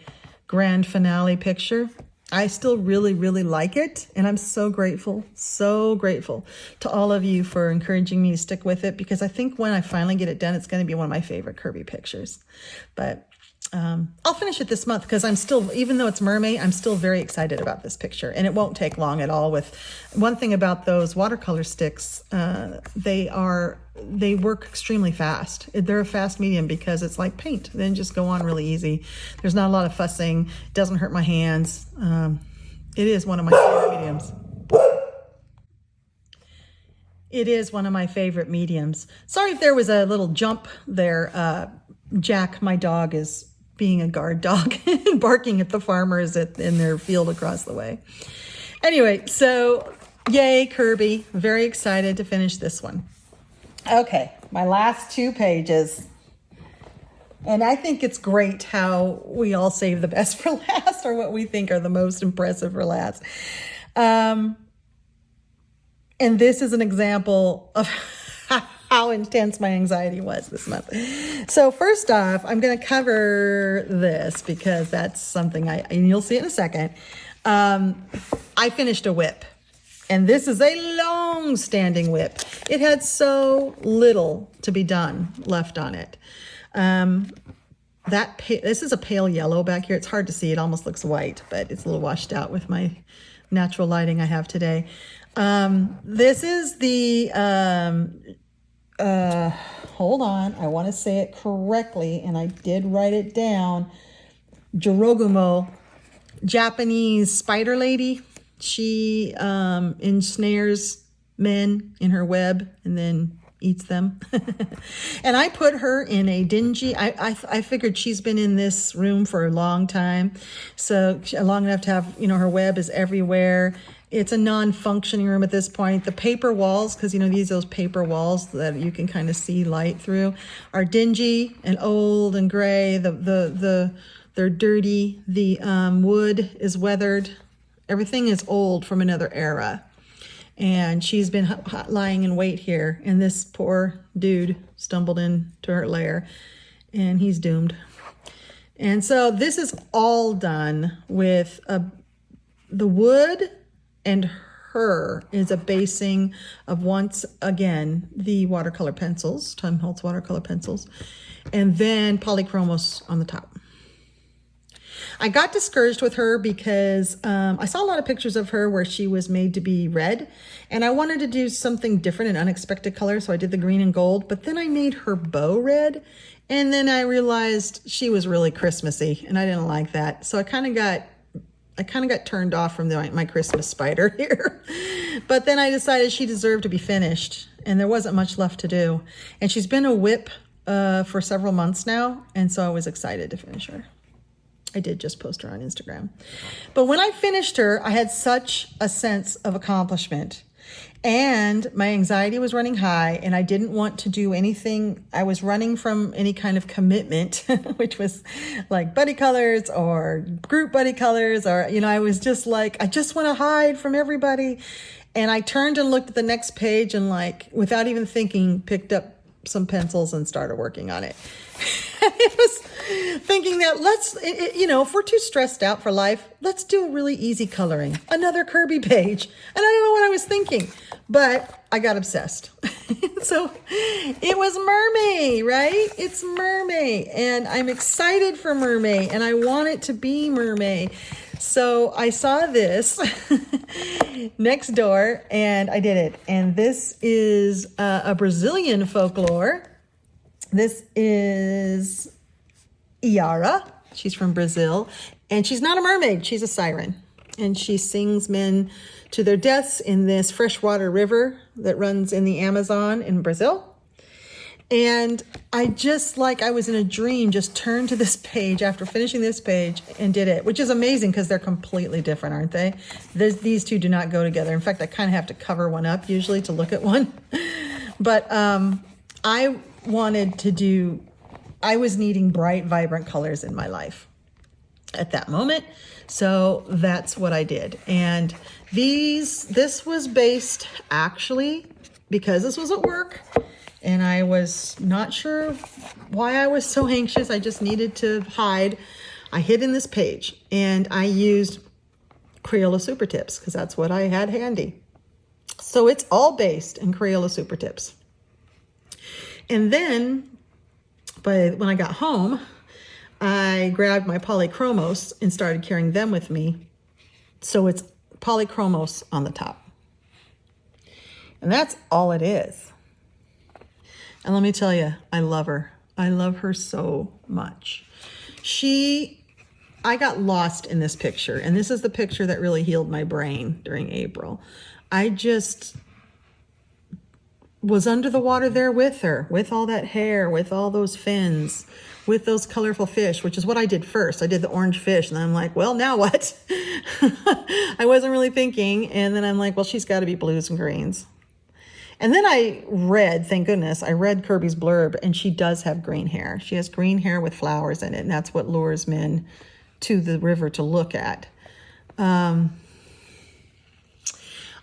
grand finale picture. I still really, really like it, and I'm so grateful to all of you for encouraging me to stick with it, because I think when I finally get it done, it's going to be one of my favorite Kirby pictures. But I'll finish it this month because I'm still, even though it's mermaid, I'm still very excited about this picture, and it won't take long at all. With one thing about those watercolor sticks, they work extremely fast. They're a fast medium because it's like paint. They just go on really easy. There's not a lot of fussing. It doesn't hurt my hands. It is one of my favorite mediums. It is one of my favorite mediums. Sorry if there was a little jump there. Jack, my dog, is being a guard dog and barking at the farmers in their field across the way. Anyway, so yay, Kirby. Very excited to finish this one. Okay, my last 2 pages. And I think it's great how we all save the best for last, or what we think are the most impressive for last. And this is an example of how intense my anxiety was this month. So first off, I'm going to cover this because that's something and you'll see it in a second. I finished a whip. And this is a long-standing whip. It had so little to be done left on it. This is a pale yellow back here. It's hard to see. It almost looks white, but it's a little washed out with my natural lighting I have today. This is the, hold on, I want to say it correctly, and I did write it down. Jorogumo, Japanese spider lady. She ensnares men in her web and then eats them. And I put her in a dingy, I figured she's been in this room for a long time. So long enough to have, her web is everywhere. It's a non-functioning room at this point. The paper walls, because those paper walls that you can kind of see light through, are dingy and old and gray. They're dirty. The wood is weathered. Everything is old from another era. And she's been lying in wait here. And this poor dude stumbled into her lair. And he's doomed. And so this is all done with the wood, and her is a basing of, once again, the watercolor pencils, Tom Holtz watercolor pencils. And then polychromos on the top. I got discouraged with her because I saw a lot of pictures of her where she was made to be red, and I wanted to do something different, an unexpected color, so I did the green and gold, but then I made her bow red, and then I realized she was really Christmassy, and I didn't like that, so I kind of got turned off from my Christmas spider here. But then I decided she deserved to be finished, and there wasn't much left to do, and she's been a whip for several months now, and so I was excited to finish her. I did just post her on Instagram. But when I finished her, I had such a sense of accomplishment. And my anxiety was running high, and I didn't want to do anything. I was running from any kind of commitment, which was like buddy colors or group buddy colors, or, I was just like, I just want to hide from everybody. And I turned and looked at the next page and, without even thinking, picked up some pencils and started working on it. It was thinking that if we're too stressed out for life, let's do a really easy coloring. Another Kirby page. And I don't know what I was thinking, but I got obsessed. So it was Mermaid, right? It's Mermaid. And I'm excited for Mermaid, and I want it to be Mermaid. So I saw this next door, and I did it. And this is a Brazilian folklore. This is Iara. She's from Brazil, and she's not a mermaid. She's a siren, and she sings men to their deaths in this freshwater river that runs in the Amazon in Brazil. And I just, I was in a dream, just turned to this page after finishing this page and did it, which is amazing because they're completely different, aren't they? These two do not go together. In fact, I kind of have to cover one up usually to look at one. But I was needing bright, vibrant colors in my life at that moment. So that's what I did. And this was based actually because this was at work, and I was not sure why I was so anxious. I just needed to hide. I hid in this page, and I used Crayola Super Tips because that's what I had handy. So it's all based in Crayola Super Tips. And then when I got home, I grabbed my polychromos and started carrying them with me. So it's polychromos on the top. And that's all it is. And let me tell you, I love her. I love her so much. I got lost in this picture, and this is the picture that really healed my brain during April. I just was under the water there with her, with all that hair, with all those fins, with those colorful fish, which is what I did first. I did the orange fish, and then I'm like, well, now what? I wasn't really thinking. And then I'm like, well, she's got to be blues and greens. And then I read, thank goodness, I read Kirby's blurb, and she does have green hair. She has green hair with flowers in it, and that's what lures men to the river to look at.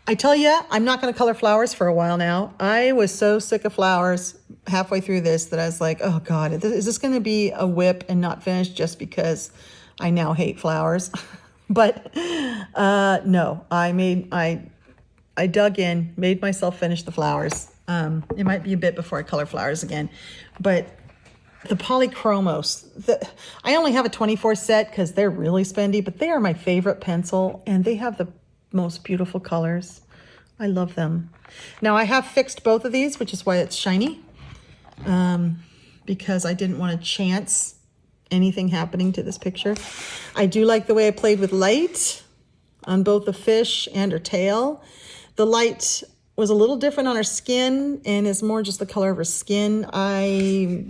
I tell you, I'm not going to color flowers for a while now. I was so sick of flowers halfway through this that I was like, oh God, is this going to be a whip and not finished just because I now hate flowers? But no, I dug in, made myself finish the flowers. It might be a bit before I color flowers again, but the polychromos, I only have a 24 set because they're really spendy, but they are my favorite pencil, and they have the most beautiful colors. I love them. Now I have fixed both of these, which is why it's shiny, because I didn't want to chance anything happening to this picture. I do like the way I played with light on both the fish and her tail. The light was a little different on her skin and is more just the color of her skin. I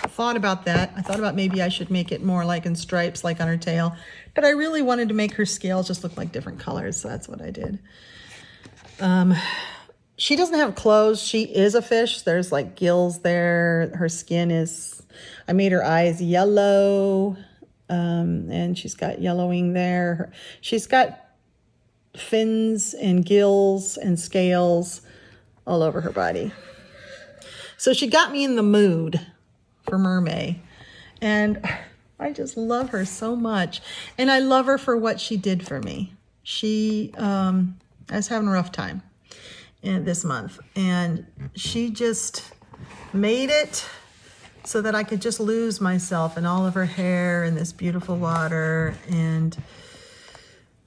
thought about that. I thought about maybe I should make it more like in stripes, like on her tail, but I really wanted to make her scales just look like different colors, so that's what I did. She doesn't have clothes. She is a fish. There's like gills there. Her skin is, I made her eyes yellow, and she's got yellowing there. She's got fins and gills and scales all over her body. So she got me in the mood for mermaid, and I just love her so much, and I love her for what she did for me. She I was having a rough time this month, and she just made it so that I could just lose myself in all of her hair and this beautiful water and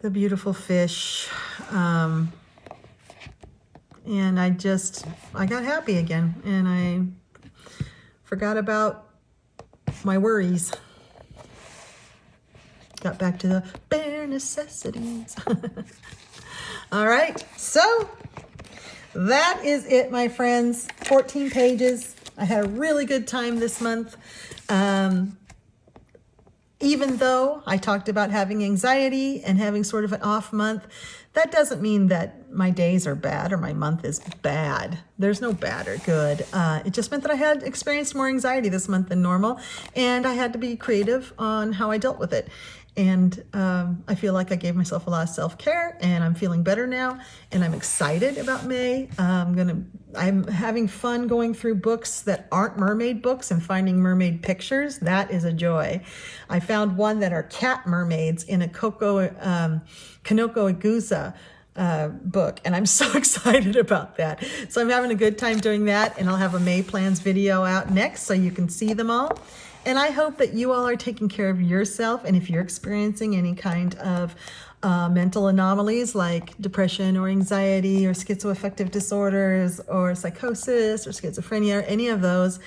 the beautiful fish, and I got happy again, and I forgot about my worries. Got back to the bare necessities. All right, so that is it, my friends. 14 pages. I had a really good time this month. Even though I talked about having anxiety and having sort of an off month, that doesn't mean that my days are bad or my month is bad. There's no bad or good. It just meant that I had experienced more anxiety this month than normal, and I had to be creative on how I dealt with it. And I feel like I gave myself a lot of self-care, and I'm feeling better now, and I'm excited about May. I'm having fun going through books that aren't mermaid books and finding mermaid pictures. That is a joy. I found one that are cat mermaids in a Kanoko Iguza book, and I'm so excited about that. So I'm having a good time doing that, and I'll have a May plans video out next so you can see them all. And I hope that you all are taking care of yourself, and if you're experiencing any kind of mental anomalies like depression or anxiety or schizoaffective disorders or psychosis or schizophrenia or any of those,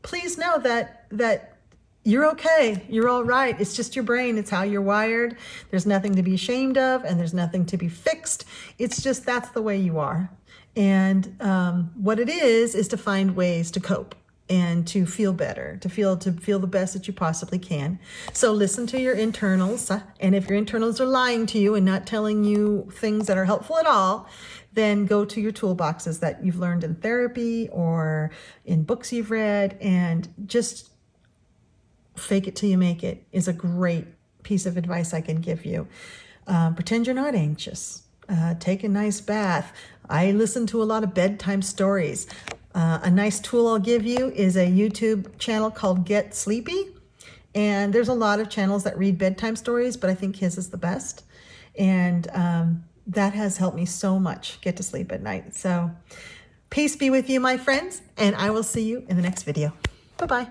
please know that you're okay. You're all right. It's just your brain. It's how you're wired. There's nothing to be ashamed of, and there's nothing to be fixed. It's just that's the way you are. And what it is to find ways to cope and to feel better, to feel the best that you possibly can. So listen to your internals, and if your internals are lying to you and not telling you things that are helpful at all, then go to your toolboxes that you've learned in therapy or in books you've read, and just fake it till you make it is a great piece of advice I can give you. Pretend you're not anxious. Take a nice bath. I listen to a lot of bedtime stories. A nice tool I'll give you is a YouTube channel called Get Sleepy. And there's a lot of channels that read bedtime stories, but I think his is the best. And that has helped me so much get to sleep at night. So peace be with you, my friends, and I will see you in the next video. Bye-bye.